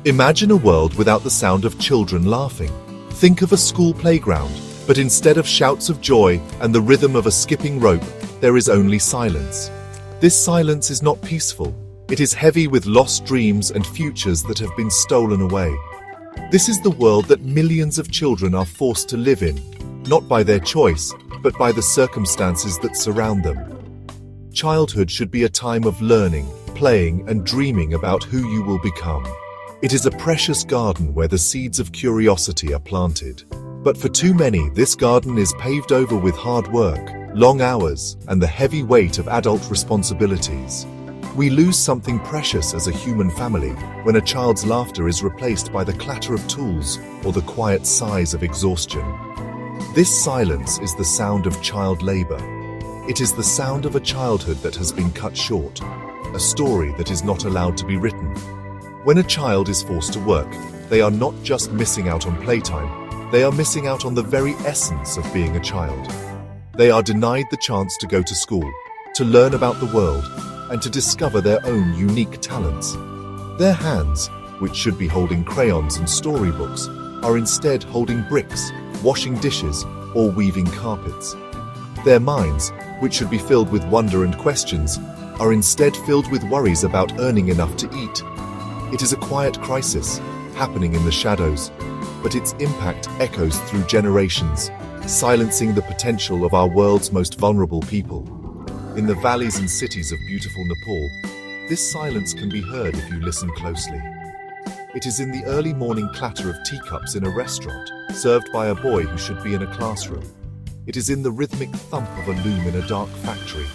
Imagine a world without the sound of children laughing. Think of a school playground, but instead of shouts of joy and the rhythm of a skipping rope, there is only silence. This silence is not peaceful. It is heavy with lost dreams and futures that have been stolen away. This is the world that millions of children are forced to live in, not by their choice, but by the circumstances that surround them. Childhood should be a time of learning, playing, and dreaming about who you will become. It is a precious garden where the seeds of curiosity are planted. But for too many, this garden is paved over with hard work, long hours, and the heavy weight of adult responsibilities. We lose something precious as a human family when a child's laughter is replaced by the clatter of tools or the quiet sighs of exhaustion. This silence is the sound of child labor. It is the sound of a childhood that has been cut short, a story that is not allowed to be written. When a child is forced to work, they are not just missing out on playtime, they are missing out on the very essence of being a child. They are denied the chance to go to school, to learn about the world, and to discover their own unique talents. Their hands, which should be holding crayons and storybooks, are instead holding bricks, washing dishes, or weaving carpets. Their minds, which should be filled with wonder and questions, are instead filled with worries about earning enough to eat. It is a quiet crisis, happening in the shadows, but its impact echoes through generations, silencing the potential of our world's most vulnerable people. In the valleys and cities of beautiful Nepal, this silence can be heard if you listen closely. It is in the early morning clatter of teacups in a restaurant, served by a boy who should be in a classroom. It is in the rhythmic thump of a loom in a dark factory,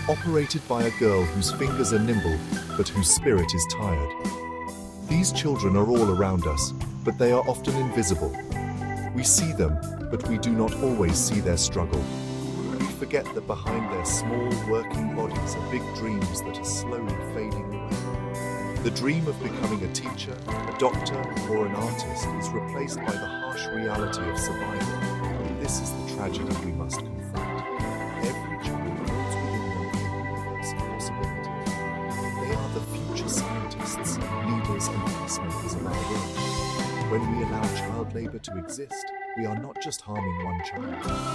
operated by a girl whose fingers are nimble, but whose spirit is tired. These children are all around us, but they are often invisible. We see them, but we do not always see their struggle. We forget that behind their small working bodies are big dreams that are slowly fading away. The dream of becoming a teacher, a doctor, or an artist is replaced by the harsh reality of survival. This is the tragedy we must confront. Every child holds within them a universe of possibility. They are the future scientists, leaders, and peacemakers of our world. When we allow child labor to exist, we are not just harming one child,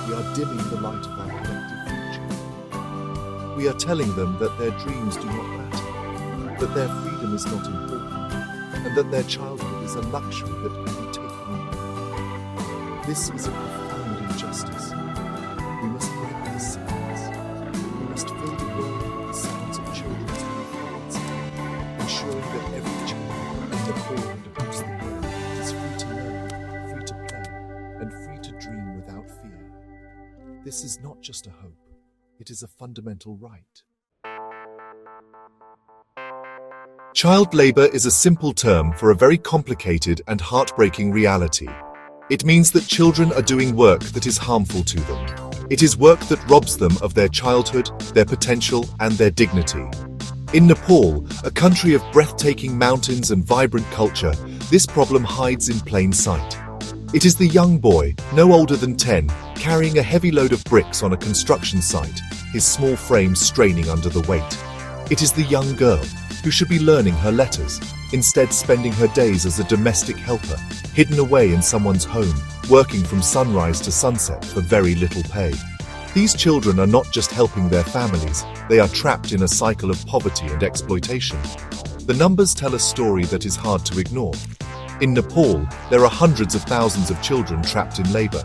we are dimming the light of our collective future. We are telling them that their dreams do not matter, that their freedom is not important, and that their childhood is a luxury that can be taken away. This is a profound injustice. We must break this silence. We must fill the world with the sounds of children's movements, ensuring that every child in Nepal and across the world is free to learn, free to play, and free to dream without fear. This is not just a hope, it is a fundamental right. Child labor is a simple term for a very complicated and heartbreaking reality. It means that children are doing work that is harmful to them. It is work that robs them of their childhood, their potential, and their dignity. In Nepal, a country of breathtaking mountains and vibrant culture, this problem hides in plain sight. It is the young boy, no older than 10, carrying a heavy load of bricks on a construction site, his small frame straining under the weight. It is the young girl, who should be learning her letters, instead spending her days as a domestic helper, hidden away in someone's home, working from sunrise to sunset for very little pay. These children are not just helping their families, they are trapped in a cycle of poverty and exploitation. The numbers tell a story that is hard to ignore. In Nepal, there are hundreds of thousands of children trapped in labor.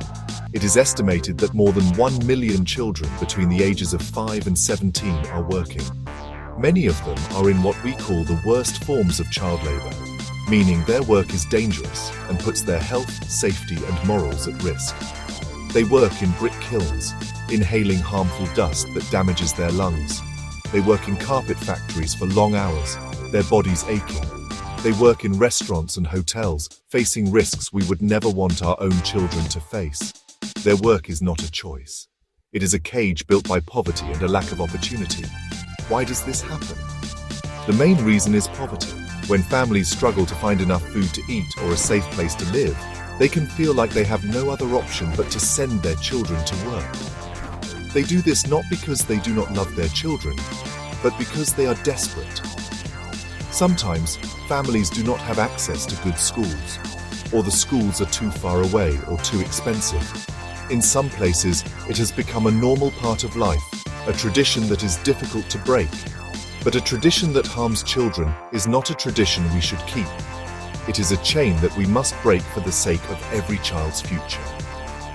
It is estimated that more than 1 million children between the ages of 5 and 17 are working. Many of them are in what we call the worst forms of child labor, meaning their work is dangerous and puts their health, safety, and morals at risk. They work in brick kilns, inhaling harmful dust that damages their lungs. They work in carpet factories for long hours, their bodies aching. They work in restaurants and hotels, facing risks we would never want our own children to face. Their work is not a choice. It is a cage built by poverty and a lack of opportunity. Why does this happen? The main reason is poverty. When families struggle to find enough food to eat or a safe place to live, they can feel like they have no other option but to send their children to work. They do this not because they do not love their children, but because they are desperate. Sometimes, families do not have access to good schools, or the schools are too far away or too expensive. In some places, it has become a normal part of life, a tradition that is difficult to break. But a tradition that harms children is not a tradition we should keep. It is a chain that we must break for the sake of every child's future.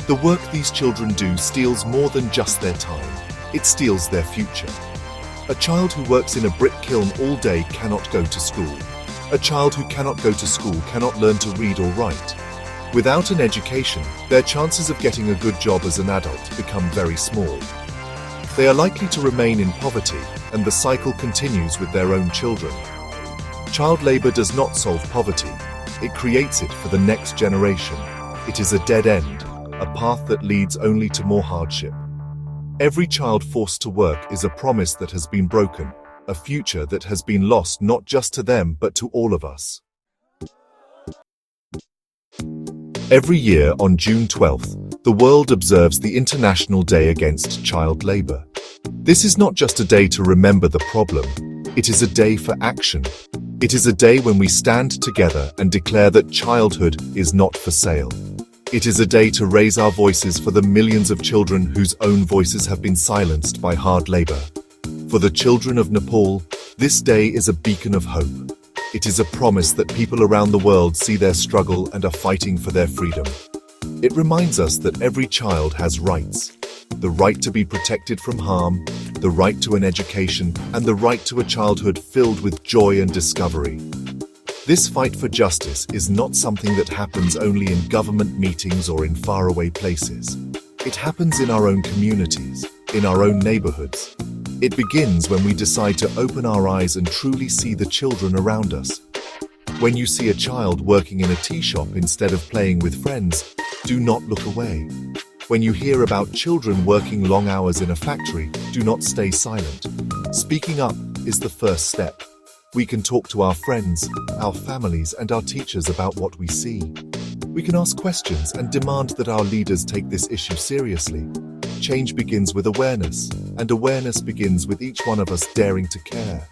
The work these children do steals more than just their time. It steals their future. A child who works in a brick kiln all day cannot go to school. A child who cannot go to school cannot learn to read or write. Without an education, their chances of getting a good job as an adult become very small. They are likely to remain in poverty, and the cycle continues with their own children. Child labor does not solve poverty. It creates it for the next generation. It is a dead end, a path that leads only to more hardship. Every child forced to work is a promise that has been broken, a future that has been lost not just to them but to all of us. Every year on June 12th, the world observes the International Day Against Child Labor. This is not just a day to remember the problem, it is a day for action. It is a day when we stand together and declare that childhood is not for sale. It is a day to raise our voices for the millions of children whose own voices have been silenced by hard labor. For the children of Nepal, this day is a beacon of hope. It is a promise that people around the world see their struggle and are fighting for their freedom. It reminds us that every child has rights. The right to be protected from harm, the right to an education, and the right to a childhood filled with joy and discovery. This fight for justice is not something that happens only in government meetings or in faraway places. It happens in our own communities, in our own neighborhoods. It begins when we decide to open our eyes and truly see the children around us. When you see a child working in a tea shop instead of playing with friends, do not look away. When you hear about children working long hours in a factory, do not stay silent. Speaking up is the first step. We can talk to our friends, our families, and our teachers about what we see. We can ask questions and demand that our leaders take this issue seriously. Change begins with awareness, and awareness begins with each one of us daring to care.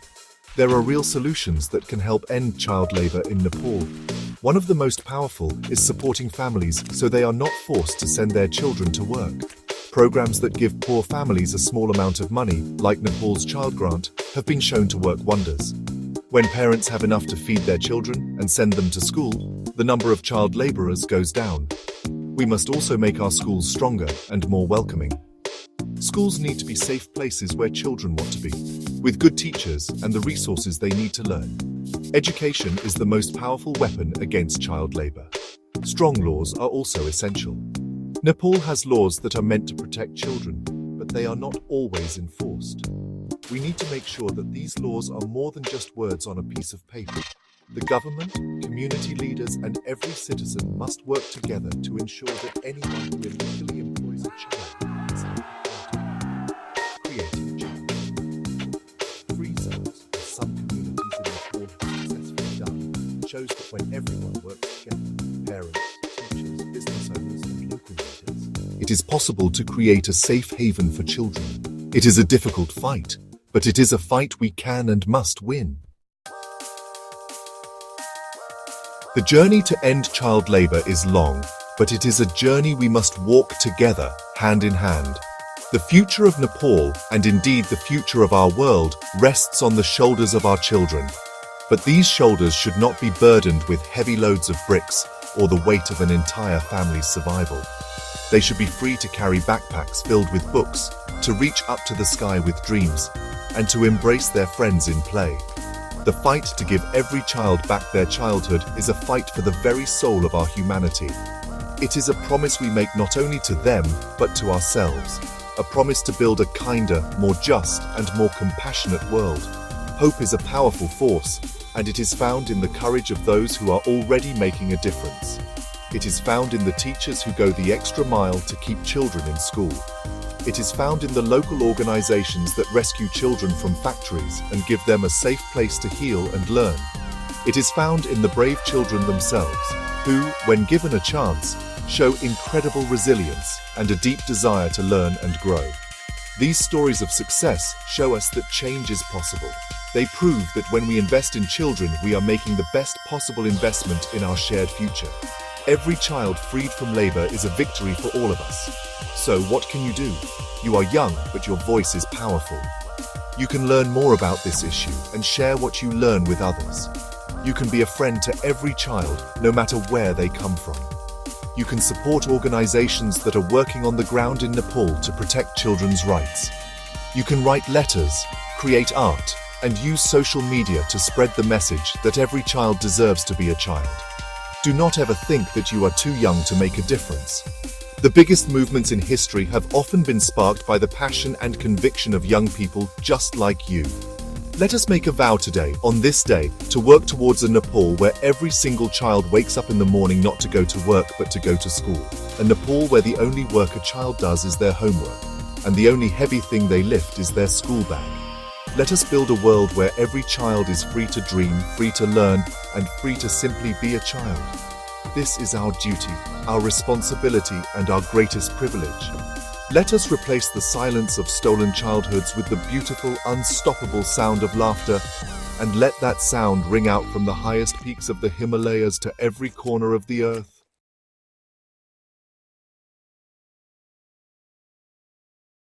There are real solutions that can help end child labor in Nepal. One of the most powerful is supporting families so they are not forced to send their children to work. Programs that give poor families a small amount of money, like Nepal's Child Grant, have been shown to work wonders. When parents have enough to feed their children and send them to school, the number of child laborers goes down. We must also make our schools stronger and more welcoming. Schools need to be safe places where children want to be, with good teachers and the resources they need to learn. Education is the most powerful weapon against child labor. Strong laws are also essential. Nepal has laws that are meant to protect children, but they are not always enforced. We need to make sure that these laws are more than just words on a piece of paper. The government, community leaders, and every citizen must work together to ensure that anyone who illegally employs a child is held accountable. Creating change. Free zones, as some communities in Nepal have successfully done, shows that when everyone works together, parents, teachers, business owners, and local leaders, it is possible to create a safe haven for children. It is a difficult fight, but it is a fight we can and must win. The journey to end child labor is long, but it is a journey we must walk together, hand in hand. The future of Nepal, and indeed the future of our world, rests on the shoulders of our children. But these shoulders should not be burdened with heavy loads of bricks or the weight of an entire family's survival. They should be free to carry backpacks filled with books, to reach up to the sky with dreams, and to embrace their friends in play. The fight to give every child back their childhood is a fight for the very soul of our humanity. It is a promise we make not only to them, but to ourselves. A promise to build a kinder, more just, and more compassionate world. Hope is a powerful force, and it is found in the courage of those who are already making a difference. It is found in the teachers who go the extra mile to keep children in school. It is found in the local organizations that rescue children from factories and give them a safe place to heal and learn. It is found in the brave children themselves, who, when given a chance, show incredible resilience and a deep desire to learn and grow. These stories of success show us that change is possible. They prove that when we invest in children, we are making the best possible investment in our shared future. Every child freed from labor is a victory for all of us. So what can you do? You are young, but your voice is powerful. You can learn more about this issue and share what you learn with others. You can be a friend to every child, no matter where they come from. You can support organizations that are working on the ground in Nepal to protect children's rights. You can write letters, create art, and use social media to spread the message that every child deserves to be a child. Do not ever think that you are too young to make a difference. The biggest movements in history have often been sparked by the passion and conviction of young people just like you. Let us make a vow today, on this day, to work towards a Nepal where every single child wakes up in the morning not to go to work but to go to school. A Nepal where the only work a child does is their homework, and the only heavy thing they lift is their school bag. Let us build a world where every child is free to dream, free to learn, and free to simply be a child. This is our duty, our responsibility, and our greatest privilege. Let us replace the silence of stolen childhoods with the beautiful, unstoppable sound of laughter, and let that sound ring out from the highest peaks of the Himalayas to every corner of the earth.